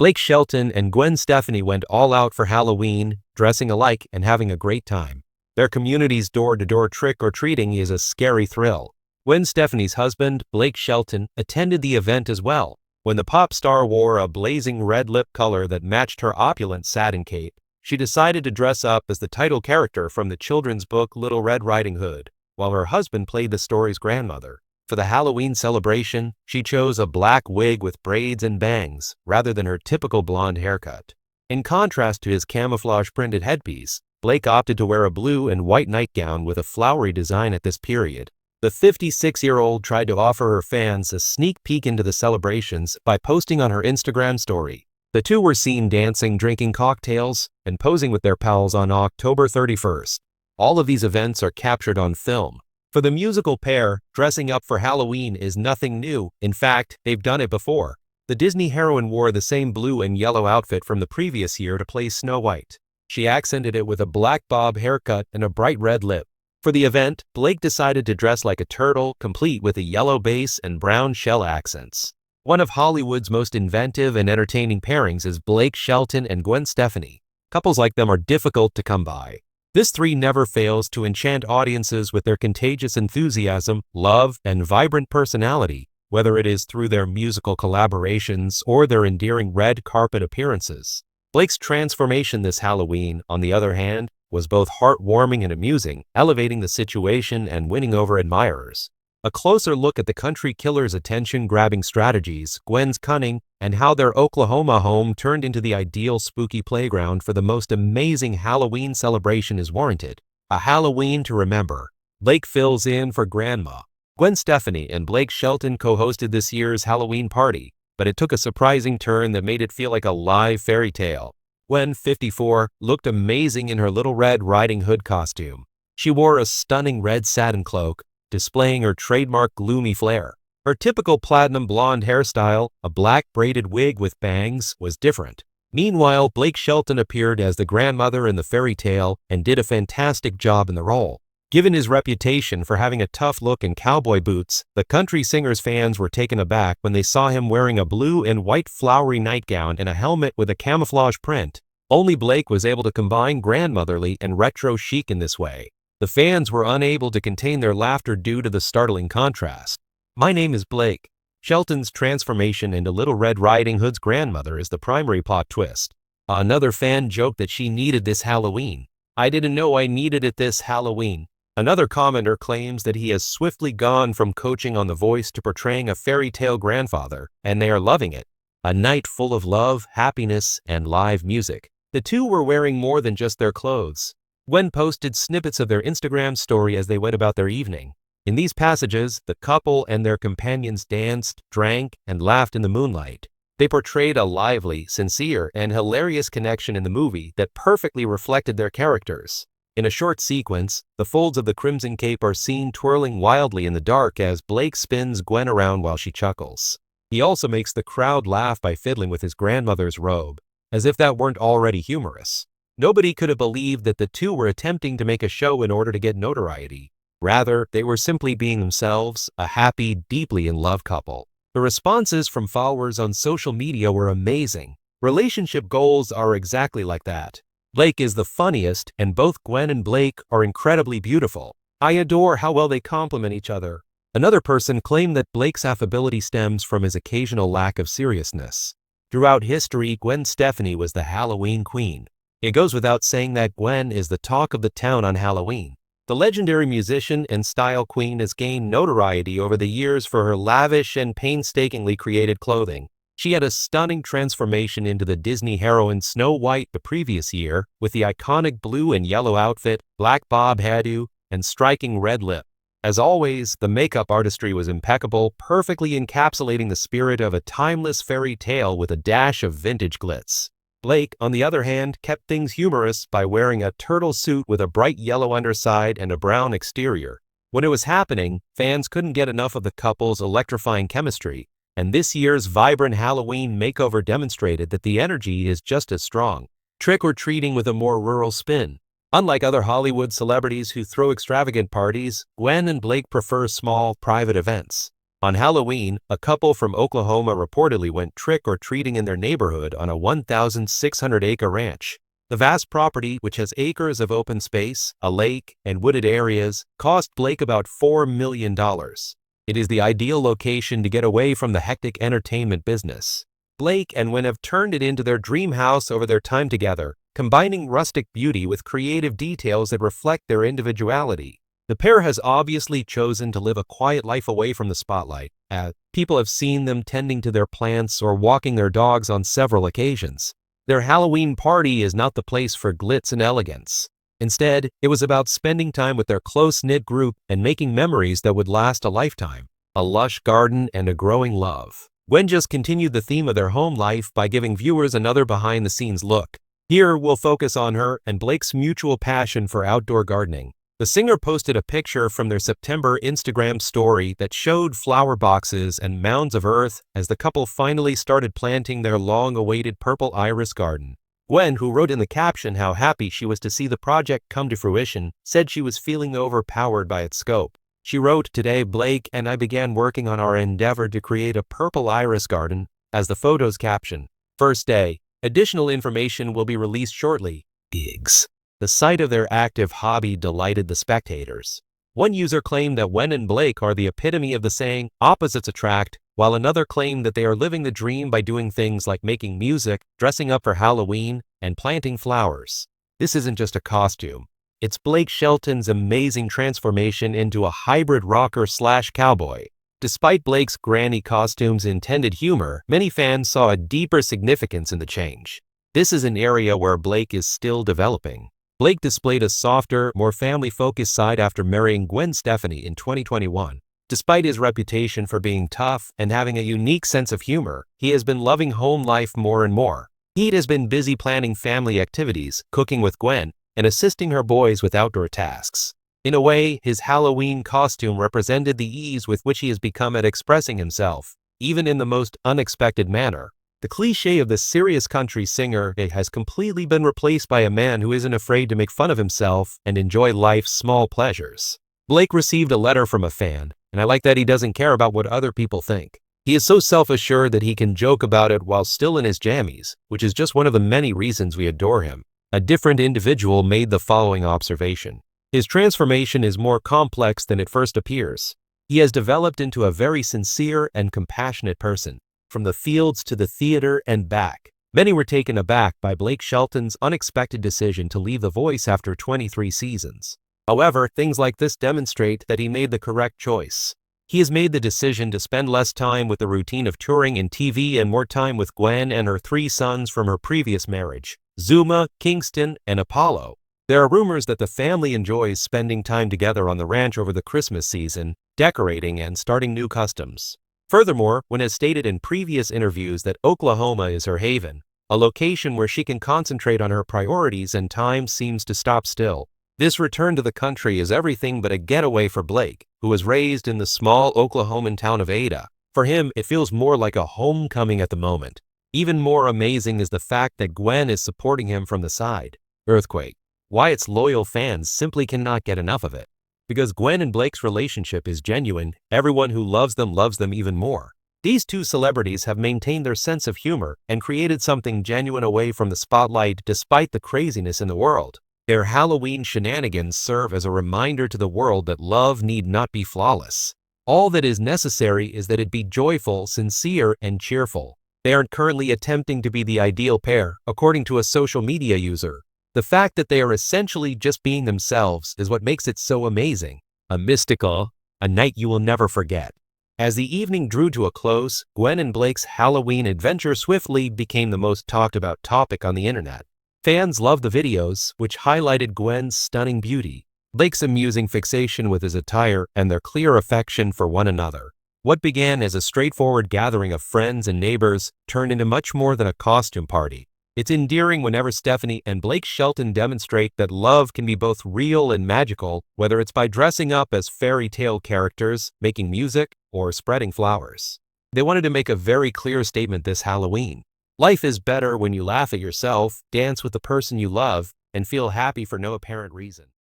Blake Shelton and Gwen Stefani went all out for Halloween, dressing alike and having a great time. Their community's door-to-door trick-or-treating is a scary thrill. Gwen Stefani's husband, Blake Shelton, attended the event as well. When the pop star wore a blazing red lip color that matched her opulent satin cape, she decided to dress up as the title character from the children's book Little Red Riding Hood, while her husband played the story's grandmother. For the Halloween celebration, she chose a black wig with braids and bangs, rather than her typical blonde haircut. In contrast to his camouflage-printed headpiece, Blake opted to wear a blue and white nightgown with a flowery design at this period. The 56-year-old tried to offer her fans a sneak peek into the celebrations by posting on her Instagram story. The two were seen dancing, drinking cocktails, and posing with their pals on October 31st. All of these events are captured on film. For the musical pair, dressing up for Halloween is nothing new. In fact, they've done it before. The Disney heroine wore the same blue and yellow outfit from the previous year to play Snow White. She accented it with a black bob haircut and a bright red lip. For the event, Blake decided to dress like a turtle, complete with a yellow base and brown shell accents. One of Hollywood's most inventive and entertaining pairings is Blake Shelton and Gwen Stefani. Couples like them are difficult to come by. This three never fails to enchant audiences with their contagious enthusiasm, love, and vibrant personality, whether it is through their musical collaborations or their endearing red carpet appearances. Blake's transformation this Halloween, on the other hand, was both heartwarming and amusing, elevating the situation and winning over admirers. A closer look at the country killer's attention-grabbing strategies, Gwen's cunning, and how their Oklahoma home turned into the ideal spooky playground for the most amazing Halloween celebration is warranted. A Halloween to remember. Blake fills in for Grandma. Gwen Stefani and Blake Shelton co-hosted this year's Halloween party, but it took a surprising turn that made it feel like a live fairy tale. Gwen, 54, looked amazing in her Little Red Riding Hood costume. She wore a stunning red satin cloak, displaying her trademark gloomy flair. Her typical platinum blonde hairstyle, a black braided wig with bangs, was different. Meanwhile, Blake Shelton appeared as the grandmother in the fairy tale and did a fantastic job in the role. Given his reputation for having a tough look and cowboy boots, the country singer's fans were taken aback when they saw him wearing a blue and white flowery nightgown and a helmet with a camouflage print. Only Blake was able to combine grandmotherly and retro chic in this way. The fans were unable to contain their laughter due to the startling contrast. My name is Blake. Shelton's transformation into Little Red Riding Hood's grandmother is the primary plot twist. Another fan joked that she needed this Halloween. I didn't know I needed it this Halloween. Another commenter claims that he has swiftly gone from coaching on The Voice to portraying a fairy tale grandfather, and they are loving it. A night full of love, happiness, and live music. The two were wearing more than just their clothes. Gwen posted snippets of their Instagram story as they went about their evening. In these passages, the couple and their companions danced, drank, and laughed in the moonlight. They portrayed a lively, sincere, and hilarious connection in the movie that perfectly reflected their characters. In a short sequence, the folds of the crimson cape are seen twirling wildly in the dark as Blake spins Gwen around while she chuckles. He also makes the crowd laugh by fiddling with his grandmother's robe, as if that weren't already humorous. Nobody could have believed that the two were attempting to make a show in order to get notoriety. Rather, they were simply being themselves, a happy, deeply in love couple. The responses from followers on social media were amazing. Relationship goals are exactly like that. Blake is the funniest, and both Gwen and Blake are incredibly beautiful. I adore how well they complement each other. Another person claimed that Blake's affability stems from his occasional lack of seriousness. Throughout history, Gwen Stefani was the Halloween queen. It goes without saying that Gwen is the talk of the town on Halloween. The legendary musician and style queen has gained notoriety over the years for her lavish and painstakingly created clothing. She had a stunning transformation into the Disney heroine Snow White the previous year, with the iconic blue and yellow outfit, black bob hairdo, and striking red lip. As always, the makeup artistry was impeccable, perfectly encapsulating the spirit of a timeless fairy tale with a dash of vintage glitz. Blake, on the other hand, kept things humorous by wearing a turtle suit with a bright yellow underside and a brown exterior. When it was happening, fans couldn't get enough of the couple's electrifying chemistry, and this year's vibrant Halloween makeover demonstrated that the energy is just as strong. Trick-or-treating with a more rural spin. Unlike other Hollywood celebrities who throw extravagant parties, Gwen and Blake prefer small, private events. On Halloween, a couple from Oklahoma reportedly went trick-or-treating in their neighborhood on a 1,600-acre ranch. The vast property, which has acres of open space, a lake, and wooded areas, cost Blake about $4 million. It is the ideal location to get away from the hectic entertainment business. Blake and Gwen have turned it into their dream house over their time together, combining rustic beauty with creative details that reflect their individuality. The pair has obviously chosen to live a quiet life away from the spotlight, as people have seen them tending to their plants or walking their dogs on several occasions. Their Halloween party is not the place for glitz and elegance. Instead, it was about spending time with their close-knit group and making memories that would last a lifetime. A lush garden and a growing love. Gwen just continued the theme of their home life by giving viewers another behind-the-scenes look. Here, we'll focus on her and Blake's mutual passion for outdoor gardening. The singer posted a picture from their September Instagram story that showed flower boxes and mounds of earth as the couple finally started planting their long-awaited purple iris garden. Gwen, who wrote in the caption how happy she was to see the project come to fruition, said she was feeling overpowered by its scope. She wrote, "Today Blake and I began working on our endeavor to create a purple iris garden," as the photo's caption. First day. Additional information will be released shortly. Gigs. The sight of their active hobby delighted the spectators. One user claimed that Gwen and Blake are the epitome of the saying, "opposites attract," while another claimed that they are living the dream by doing things like making music, dressing up for Halloween, and planting flowers. This isn't just a costume. It's Blake Shelton's amazing transformation into a hybrid rocker/cowboy. Despite Blake's granny costume's intended humor, many fans saw a deeper significance in the change. This is an area where Blake is still developing. Blake displayed a softer, more family-focused side after marrying Gwen Stefani in 2021. Despite his reputation for being tough and having a unique sense of humor, he has been loving home life more and more. He has been busy planning family activities, cooking with Gwen, and assisting her boys with outdoor tasks. In a way, his Halloween costume represented the ease with which he has become at expressing himself, even in the most unexpected manner. The cliché of the serious country singer has completely been replaced by a man who isn't afraid to make fun of himself and enjoy life's small pleasures. Blake received a letter from a fan, and I like that he doesn't care about what other people think. He is so self-assured that he can joke about it while still in his jammies, which is just one of the many reasons we adore him. A different individual made the following observation. His transformation is more complex than it first appears. He has developed into a very sincere and compassionate person. From the fields to the theater and back. Many were taken aback by Blake Shelton's unexpected decision to leave The Voice after 23 seasons. However, things like this demonstrate that he made the correct choice. He has made the decision to spend less time with the routine of touring and TV and more time with Gwen and her 3 sons from her previous marriage, Zuma, Kingston, and Apollo. There are rumors that the family enjoys spending time together on the ranch over the Christmas season, decorating and starting new customs. Furthermore, Gwen has stated in previous interviews that Oklahoma is her haven, a location where she can concentrate on her priorities and time seems to stop still. This return to the country is everything but a getaway for Blake, who was raised in the small Oklahoman town of Ada. For him, it feels more like a homecoming at the moment. Even more amazing is the fact that Gwen is supporting him from the side. Earthquake. Wyatt's loyal fans simply cannot get enough of it. Because Gwen and Blake's relationship is genuine, everyone who loves them even more. These two celebrities have maintained their sense of humor and created something genuine away from the spotlight despite the craziness in the world. Their Halloween shenanigans serve as a reminder to the world that love need not be flawless. All that is necessary is that it be joyful, sincere, and cheerful. They aren't currently attempting to be the ideal pair, according to a social media user. The fact that they are essentially just being themselves is what makes it so amazing. A mystical, a night you will never forget. As the evening drew to a close, Gwen and Blake's Halloween adventure swiftly became the most talked about topic on the internet. Fans loved the videos, which highlighted Gwen's stunning beauty, Blake's amusing fixation with his attire, and their clear affection for one another. What began as a straightforward gathering of friends and neighbors turned into much more than a costume party. It's endearing whenever Stefani and Blake Shelton demonstrate that love can be both real and magical, whether it's by dressing up as fairy tale characters, making music, or spreading flowers. They wanted to make a very clear statement this Halloween. Life is better when you laugh at yourself, dance with the person you love, and feel happy for no apparent reason.